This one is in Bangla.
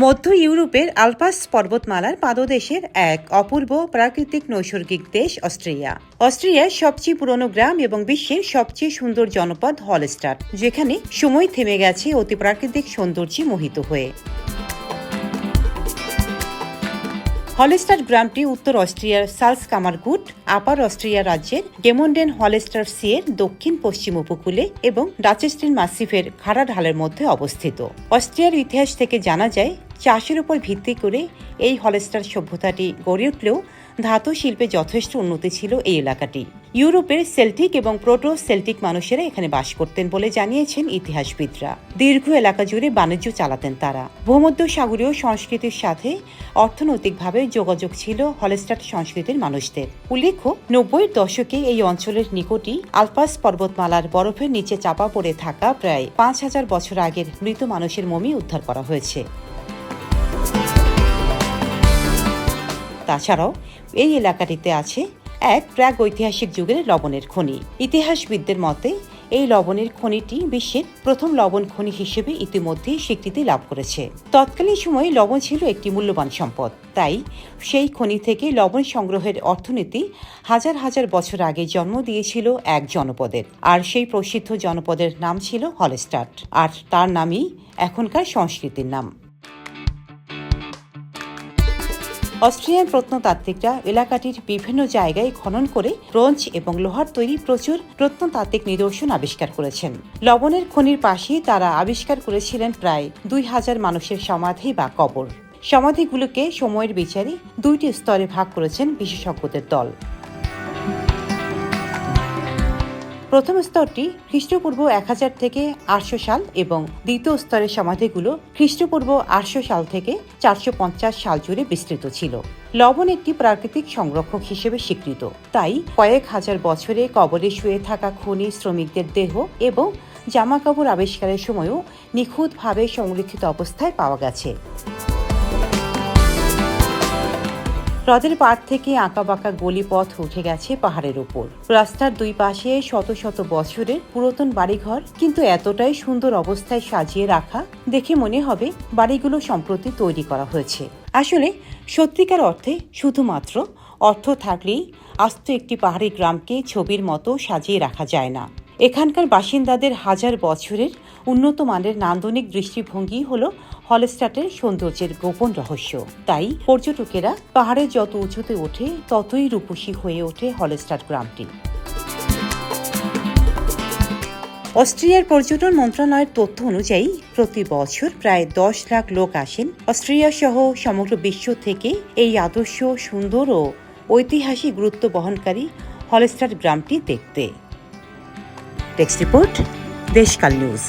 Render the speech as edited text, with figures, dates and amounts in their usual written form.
মধ্য ইউরোপের আলপাস পর্বতমালার পাদদেশের এক অপূর্ব প্রাকৃতিক নৈসর্গিক দেশ অস্ট্রিয়া। অস্ট্রিয়ার সবচেয়ে পুরনো গ্রাম এবং বিশ্বের সবচেয়ে সুন্দর জনপদ হলস্টাট, যেখানে সময় থেমে গেছে অতি প্রাকৃতিক সৌন্দর্যে মোহিত হয়ে। হলস্টাট গ্রামটি উত্তর অস্ট্রিয়ার সালজকামারগুট, আপার অস্ট্রিয়া রাজ্যের গেমন্ডেন হলস্টার সি এর দক্ষিণ পশ্চিম উপকূলে এবং ডাচেস্টিন মাসিফের খাড়া ঢালের মধ্যে অবস্থিত। অস্ট্রিয়ার ইতিহাস থেকে জানা যায়, চাষের উপর ভিত্তি করে এই হলস্টার সভ্যতাটি গড়ে উঠলেও ধাতু শিল্পে যথেষ্ট উন্নতি ছিল এই এলাকাটি। ইউরোপের সেল্টিক এবং প্রোটো সেল্টিক মানুষেরা এখানে বাস করতেন বলে জানিয়েছেন ইতিহাসবিদরা। দীর্ঘ এলাকা জুড়ে বাণিজ্য চালাতেন তারা। ভূমধ্যসাগরীয় সংস্কৃতির সাথে অর্থনৈতিকভাবে যোগাযোগ ছিল হলস্টাট সংস্কৃতির মানুষদের। উল্লেখ্য, 90-এর দশকে এই অঞ্চলের নিকটই আলপাস পর্বতমালার বরফের নিচে চাপা পড়ে থাকা প্রায় 5000 বছর আগের মৃত মানুষের মমি উদ্ধার করা হয়েছে। তাছাড়াও এই এলাকাটিতে আছে এক প্রাক ঐতিহাসিক যুগের লবণের খনি। ইতিহাসবিদদের মতে এই লবণের খনিটি বিশ্বের প্রথম লবণ খনি হিসেবে ইতিমধ্যেই স্বীকৃতি লাভ করেছে। তৎকালীন সময়ে লবণ ছিল একটি মূল্যবান সম্পদ, তাই সেই খনি থেকে লবণ সংগ্রহের অর্থনীতি হাজার হাজার বছর আগে জন্ম দিয়েছিল এক জনপদের। আর সেই প্রসিদ্ধ জনপদের নাম ছিল হলস্টাট, আর তার নামই এখনকার সংস্কৃতির নাম। অস্ট্রিয়ান প্রত্নতাত্ত্বিকরা এলাকাটির বিভিন্ন জায়গায় খনন করে ব্রোঞ্জ এবং লোহার তৈরি প্রচুর প্রত্নতাত্ত্বিক নিদর্শন আবিষ্কার করেছেন। লবণের খনির পাশেই তারা আবিষ্কার করেছিলেন প্রায় 2000 মানুষের সমাধি বা কবর। সমাধিগুলোকে সময়ের বিচারে 2টি স্তরে ভাগ করেছেন বিশেষজ্ঞদের দল। প্রথম স্তরটি খ্রিস্টপূর্ব 1000 থেকে 800 সাল এবং দ্বিতীয় স্তরের সমাধিগুলো খ্রিস্টপূর্ব 800 সাল থেকে 450 সাল জুড়ে বিস্তৃত ছিল। লবণ একটি প্রাকৃতিক সংরক্ষক হিসেবে স্বীকৃত, তাই কয়েক হাজার বছরে কবরে শুয়ে থাকা খনি শ্রমিকদের দেহ এবং জামাকাপড় আবিষ্কারের সময়ও নিখুঁতভাবে সংরক্ষিত অবস্থায় পাওয়া গেছে। হ্রদের পাড় থেকে আঁকাবাঁকা গলিপথ উঠে গেছে পাহাড়ের উপর। রাস্তার দুই পাশে শত শত বছরের পুরাতন বাড়িঘর, কিন্তু এতটাই সুন্দর অবস্থায় সাজিয়ে রাখা দেখে মনে হবে বাড়িগুলো সম্প্রতি তৈরি করা হয়েছে। আসলে সত্যিকার অর্থে শুধুমাত্র অর্থ থাকলেই আস্ত একটি পাহাড়ি গ্রামকে ছবির মতো সাজিয়ে রাখা যায় না। এখানকার বাসিন্দাদের হাজার বছরের উন্নত মানের নান্দনিক দৃষ্টিভঙ্গি হলো হলস্টাটের সৌন্দর্যের গোপন রহস্য। তাই পর্যটকেরা পাহাড়ে যত উঁচুতে ওঠে ততই রূপসী হয়ে ওঠে হলস্টাট গ্রামটি। অস্ট্রিয়ার পর্যটন মন্ত্রণালয়ের তথ্য অনুযায়ী প্রতি বছর প্রায় 10 লাখ লোক আসেন অস্ট্রিয়া সহ সমগ্র বিশ্ব থেকে এই আদর্শ, সুন্দর ও ঐতিহাসিক গুরুত্ব বহনকারী হলস্টাট গ্রামটি দেখতে। Text report, Deshkal news.